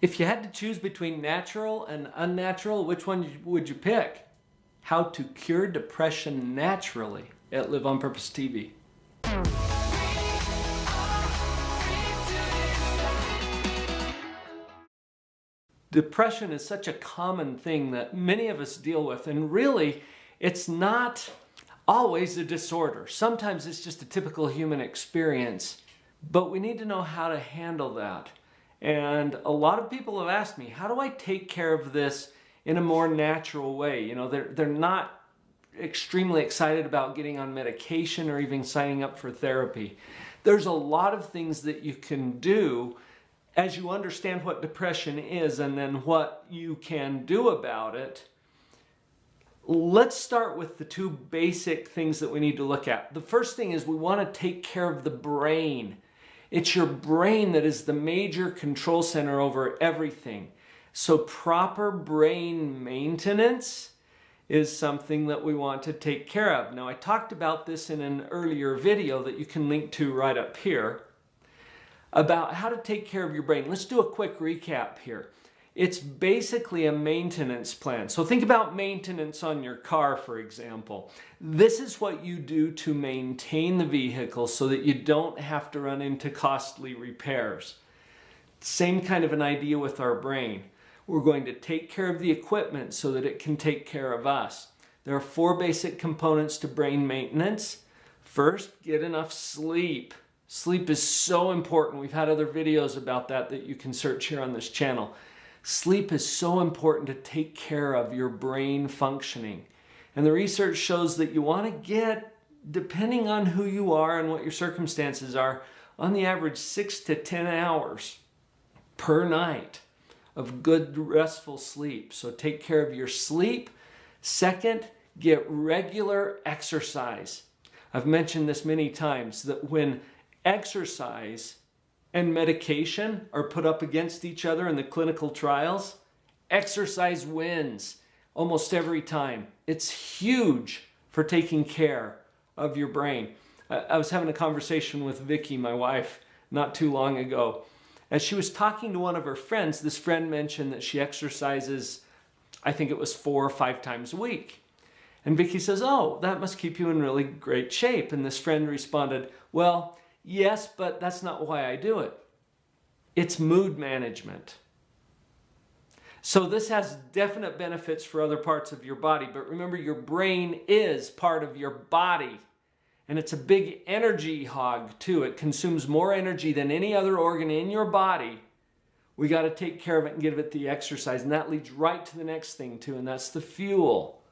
If you had to choose between natural and unnatural, which one would you pick? How to cure depression naturally at Live on Purpose TV. Depression is such a common thing that many of us deal with, and really, it's not always a disorder. Sometimes it's just a typical human experience, but we need to know how to handle that. And a lot of people have asked me, how do I take care of this in a more natural way? You know, they're not extremely excited about getting on medication or even signing up for therapy. There's a lot of things that you can do as you understand what depression is and then what you can do about it. Let's start with the two basic things that we need to look at. The first thing is we want to take care of the brain. It's your brain that is the major control center over everything. So proper brain maintenance is something that we want to take care of. Now, I talked about this in an earlier video that you can link to right up here about how to take care of your brain. Let's do a quick recap here. It's basically a maintenance plan. So think about maintenance on your car, for example. This is what you do to maintain the vehicle so that you don't have to run into costly repairs. Same kind of an idea with our brain. We're going to take care of the equipment so that it can take care of us. There are 4 basic components to brain maintenance. First, get enough sleep. Sleep is so important. We've had other videos about that you can search here on this channel. Sleep is so important to take care of your brain functioning. And the research shows that you want to get, depending on who you are and what your circumstances are, on the average 6 to 10 hours per night of good restful sleep. So take care of your sleep. Second, get regular exercise. I've mentioned this many times that when exercise and medication are put up against each other in the clinical trials, exercise wins almost every time. It's huge for taking care of your brain. I was having a conversation with Vicky, my wife, not too long ago. As she was talking to one of her friends, this friend mentioned that she exercises, I think it was 4 or 5 times a week. And Vicky says, "Oh, that must keep you in really great shape." And this friend responded, "Well, yes, but that's not why I do it. It's mood management." So this has definite benefits for other parts of your body, but remember, your brain is part of your body. And it's a big energy hog too. It consumes more energy than any other organ in your body. We got to take care of it and give it the exercise. And that leads right to the next thing too, and that's the fuel.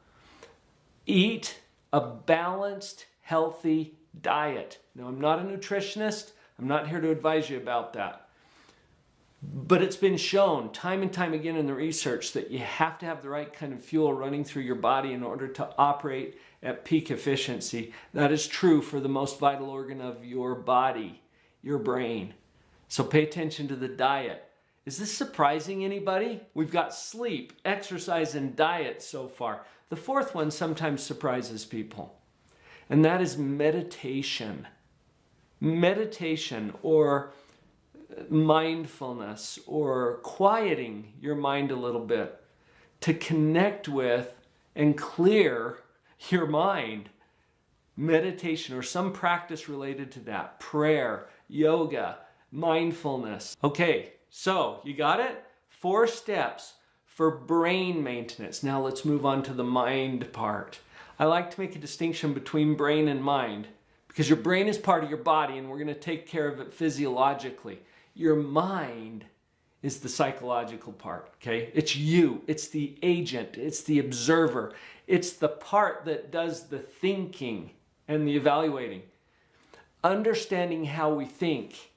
Eat a balanced, healthy diet. Now, I'm not a nutritionist. I'm not here to advise you about that. But it's been shown time and time again in the research that you have to have the right kind of fuel running through your body in order to operate at peak efficiency. That is true for the most vital organ of your body, your brain. So pay attention to the diet. Is this surprising anybody? We've got sleep, exercise, and diet so far. The 4th one sometimes surprises people, and that is meditation. Meditation, or mindfulness, or quieting your mind a little bit to connect with and clear your mind. Meditation or some practice related to that. Prayer, yoga, mindfulness. Okay, so you got it? 4 steps for brain maintenance. Now let's move on to the mind part. I like to make a distinction between brain and mind because your brain is part of your body and we're going to take care of it physiologically. Your mind is the psychological part, okay? It's you, it's the agent, it's the observer. It's the part that does the thinking and the evaluating. Understanding how we think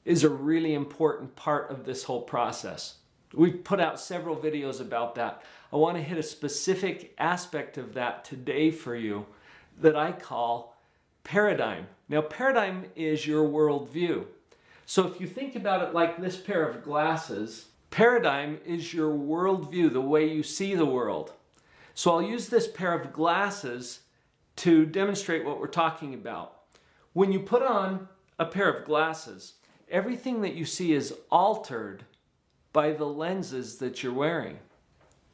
is a really important part of this whole process. We've put out several videos about that. I want to hit a specific aspect of that today for you that I call paradigm. Now, paradigm is your worldview. So if you think about it like this pair of glasses, paradigm is your worldview, the way you see the world. So I'll use this pair of glasses to demonstrate what we're talking about. When you put on a pair of glasses, everything that you see is altered by the lenses that you're wearing.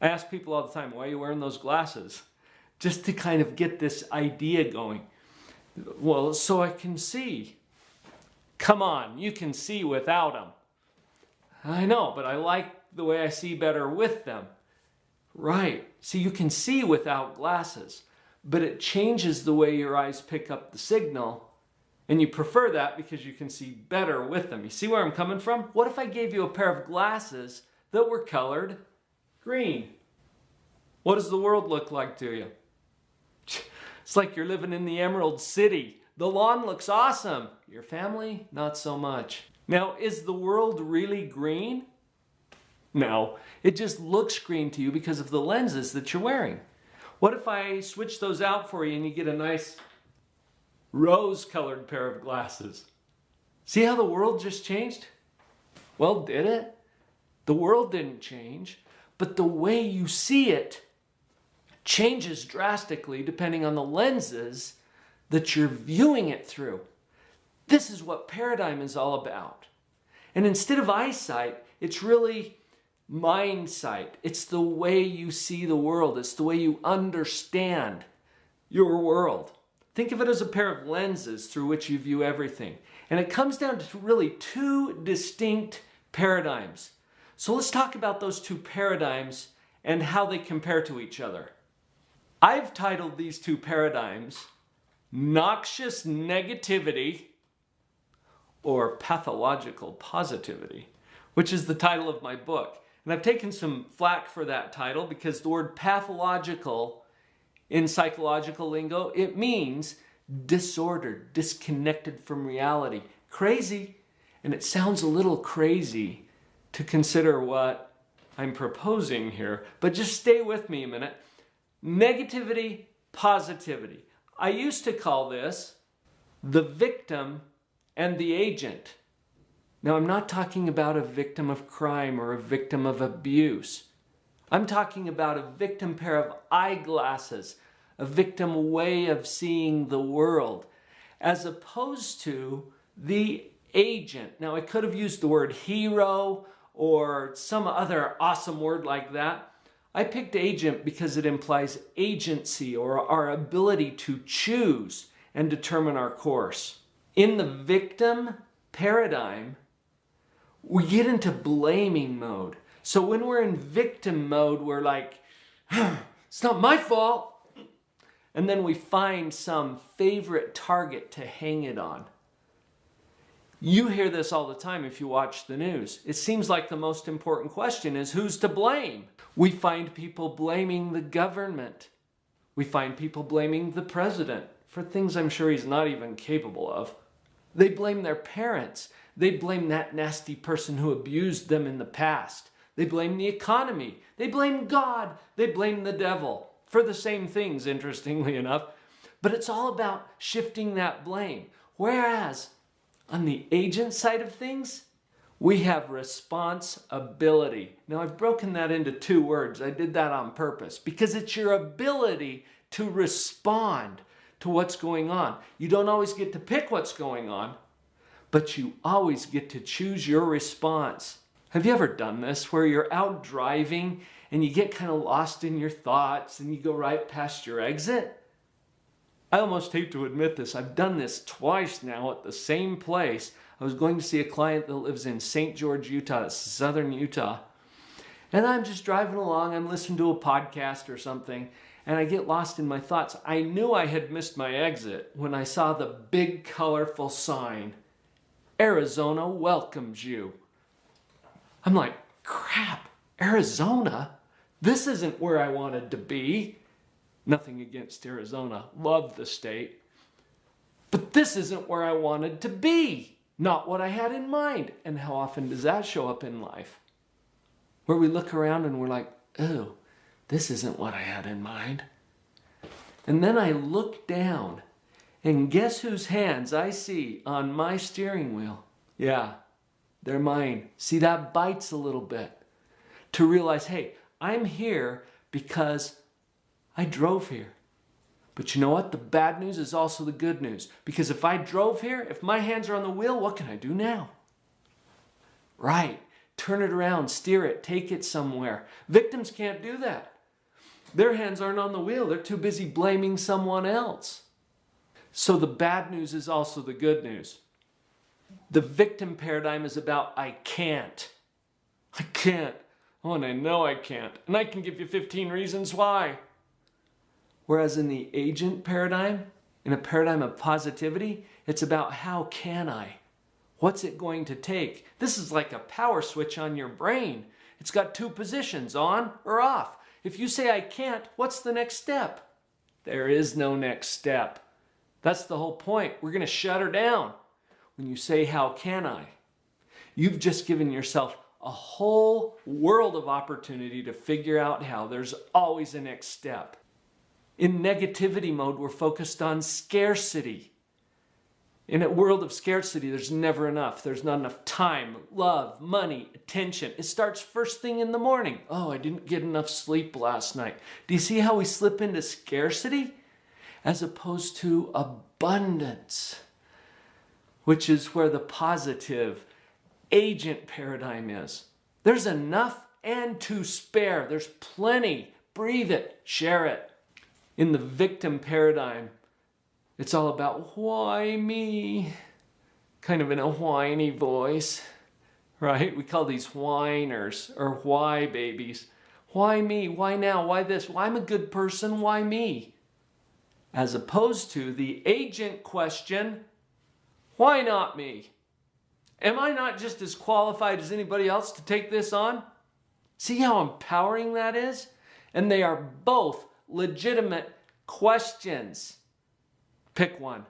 I ask people all the time, why are you wearing those glasses? Just to kind of get this idea going. Well, so I can see. Come on, you can see without them. I know, but I like the way I see better with them. Right. See, you can see without glasses, but it changes the way your eyes pick up the signal, and you prefer that because you can see better with them. You see where I'm coming from? What if I gave you a pair of glasses that were colored green? What does the world look like to you? It's like you're living in the Emerald City. The lawn looks awesome. Your family, not so much. Now, is the world really green? No, it just looks green to you because of the lenses that you're wearing. What if I switch those out for you and you get a nice rose-colored pair of glasses? See how the world just changed? Well, did it? The world didn't change, but the way you see it changes drastically depending on the lenses that you're viewing it through. This is what paradigm is all about. And instead of eyesight, it's really mind sight. It's the way you see the world. It's the way you understand your world. Think of it as a pair of lenses through which you view everything. And it comes down to really two distinct paradigms. So let's talk about those two paradigms and how they compare to each other. I've titled these two paradigms Noxious Negativity or Pathological Positivity, which is the title of my book. And I've taken some flack for that title because the word pathological in psychological lingo, it means disordered, disconnected from reality, crazy. And it sounds a little crazy to consider what I'm proposing here, but just stay with me a minute. Negativity, positivity. I used to call this the victim and the agent. Now, I'm not talking about a victim of crime or a victim of abuse. I'm talking about a victim pair of eyeglasses, a victim way of seeing the world, as opposed to the agent. Now, I could have used the word hero or some other awesome word like that. I picked agent because it implies agency or our ability to choose and determine our course. In the victim paradigm, we get into blaming mode. So when we're in victim mode, we're like, it's not my fault. And then we find some favorite target to hang it on. You hear this all the time if you watch the news. It seems like the most important question is who's to blame? We find people blaming the government. We find people blaming the president for things I'm sure he's not even capable of. They blame their parents. They blame that nasty person who abused them in the past. They blame the economy. They blame God. They blame the devil for the same things, interestingly enough. But it's all about shifting that blame. Whereas on the agent side of things, we have responsibility. Now, I've broken that into two words. I did that on purpose because it's your ability to respond to what's going on. You don't always get to pick what's going on, but you always get to choose your response. Have you ever done this where you're out driving and you get kind of lost in your thoughts and you go right past your exit? I almost hate to admit this. I've done this twice now at the same place. I was going to see a client that lives in St. George, Utah, it's southern Utah. And I'm just driving along, I'm listening to a podcast or something, and I get lost in my thoughts. I knew I had missed my exit when I saw the big colorful sign, Arizona welcomes you. I'm like, crap, Arizona? This isn't where I wanted to be. Nothing against Arizona, love the state. But this isn't where I wanted to be. Not what I had in mind. And how often does that show up in life? Where we look around and we're like, oh, this isn't what I had in mind. And then I look down and guess whose hands I see on my steering wheel? Yeah, they're mine. See, that bites a little bit. To realize, hey, I'm here because I drove here. But you know what? The bad news is also the good news. Because if I drove here, if my hands are on the wheel, what can I do now? Right. turn it around, steer it, take it somewhere. Victims can't do that. Their hands aren't on the wheel. They're too busy blaming someone else. So the bad news is also the good news. The victim paradigm is about I can't. I can't. Oh, and I know I can't. And I can give you 15 reasons why. Whereas in the agent paradigm, in a paradigm of positivity, it's about how can I? What's it going to take? This is like a power switch on your brain. It's got two positions, on or off. If you say I can't, what's the next step? There is no next step. That's the whole point. We're going to shut her down. When you say how can I? You've just given yourself a whole world of opportunity to figure out how. There's always a next step. In negativity mode, we're focused on scarcity. In a world of scarcity, there's never enough. There's not enough time, love, money, attention. It starts first thing in the morning. Oh, I didn't get enough sleep last night. Do you see how we slip into scarcity? As opposed to abundance, which is where the positive agent paradigm is. There's enough and to spare. There's plenty. Breathe it, share it. In the victim paradigm, it's all about why me? Kind of in a whiny voice, right? We call these whiners or why babies. Why me? Why now? Why this? Well, I'm a good person. Why me? As opposed to the agent question, why not me? Am I not just as qualified as anybody else to take this on? See how empowering that is? And they are both legitimate questions. Pick one.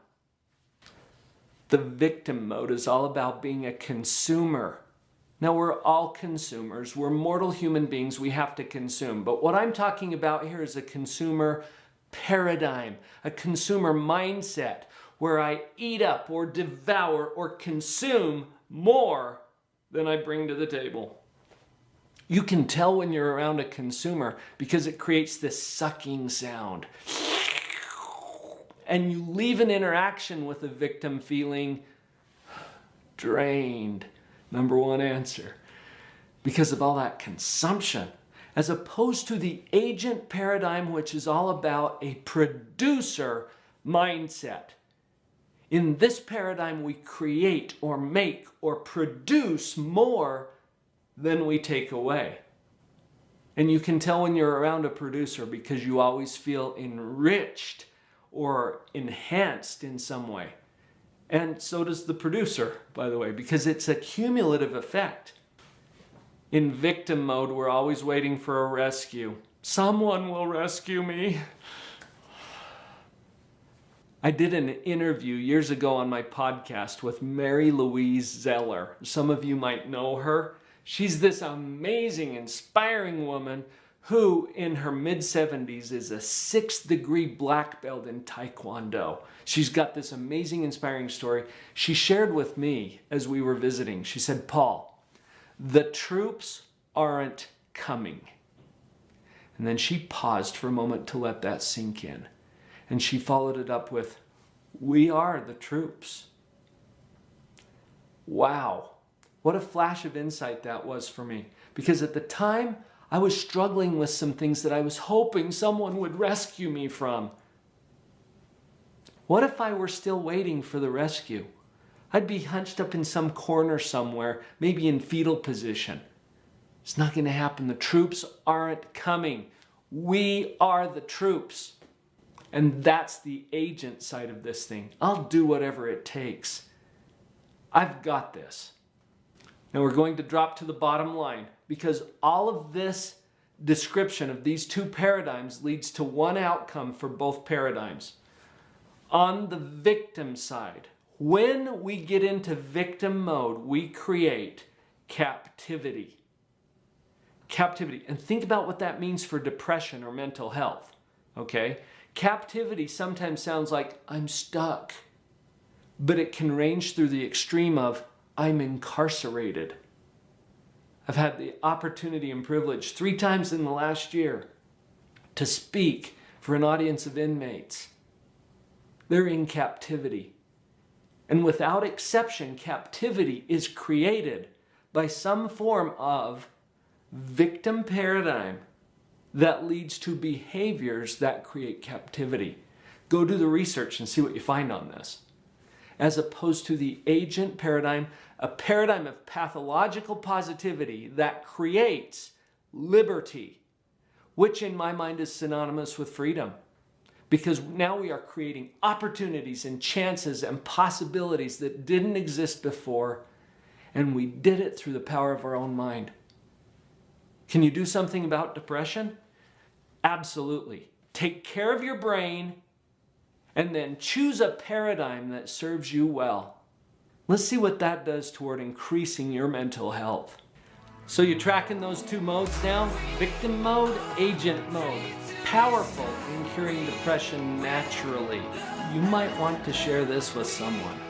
The victim mode is all about being a consumer. Now, we're all consumers. We're mortal human beings. We have to consume. But what I'm talking about here is a consumer paradigm, a consumer mindset where I eat up or devour or consume more than I bring to the table. You can tell when you're around a consumer because it creates this sucking sound. And you leave an interaction with the victim feeling drained. Number one answer. Because of all that consumption. As opposed to the agent paradigm, which is all about a producer mindset. In this paradigm, we create or make or produce more than we take away. And you can tell when you're around a producer because you always feel enriched or enhanced in some way. And so does the producer, by the way, because it's a cumulative effect. In victim mode, we're always waiting for a rescue. Someone will rescue me. I did an interview years ago on my podcast with Mary Louise Zeller. Some of you might know her. She's this amazing, inspiring woman who in her mid-70s is a 6th-degree black belt in Taekwondo. She's got this amazing, inspiring story. She shared with me as we were visiting. She said, Paul, the troops aren't coming. And then she paused for a moment to let that sink in. And she followed it up with, we are the troops. Wow. What a flash of insight that was for me. Because at the time, I was struggling with some things that I was hoping someone would rescue me from. What if I were still waiting for the rescue? I'd be hunched up in some corner somewhere, maybe in fetal position. It's not going to happen. The troops aren't coming. We are the troops. And that's the agent side of this thing. I'll do whatever it takes. I've got this. Now we're going to drop to the bottom line because all of this description of these two paradigms leads to one outcome for both paradigms. On the victim side, when we get into victim mode, we create captivity. Captivity. And think about what that means for depression or mental health. Okay? Captivity sometimes sounds like I'm stuck, but it can range through the extreme of I'm incarcerated. I've had the opportunity and privilege 3 times in the last year to speak for an audience of inmates. They're in captivity. And without exception, captivity is created by some form of victim paradigm that leads to behaviors that create captivity. Go do the research and see what you find on this. As opposed to the agent paradigm, a paradigm of pathological positivity that creates liberty, which in my mind is synonymous with freedom. Because now we are creating opportunities and chances and possibilities that didn't exist before, and we did it through the power of our own mind. Can you do something about depression? Absolutely. Take care of your brain and then choose a paradigm that serves you well. Let's see what that does toward increasing your mental health. So you're tracking those two modes now? Victim mode, agent mode. Powerful in curing depression naturally. You might want to share this with someone.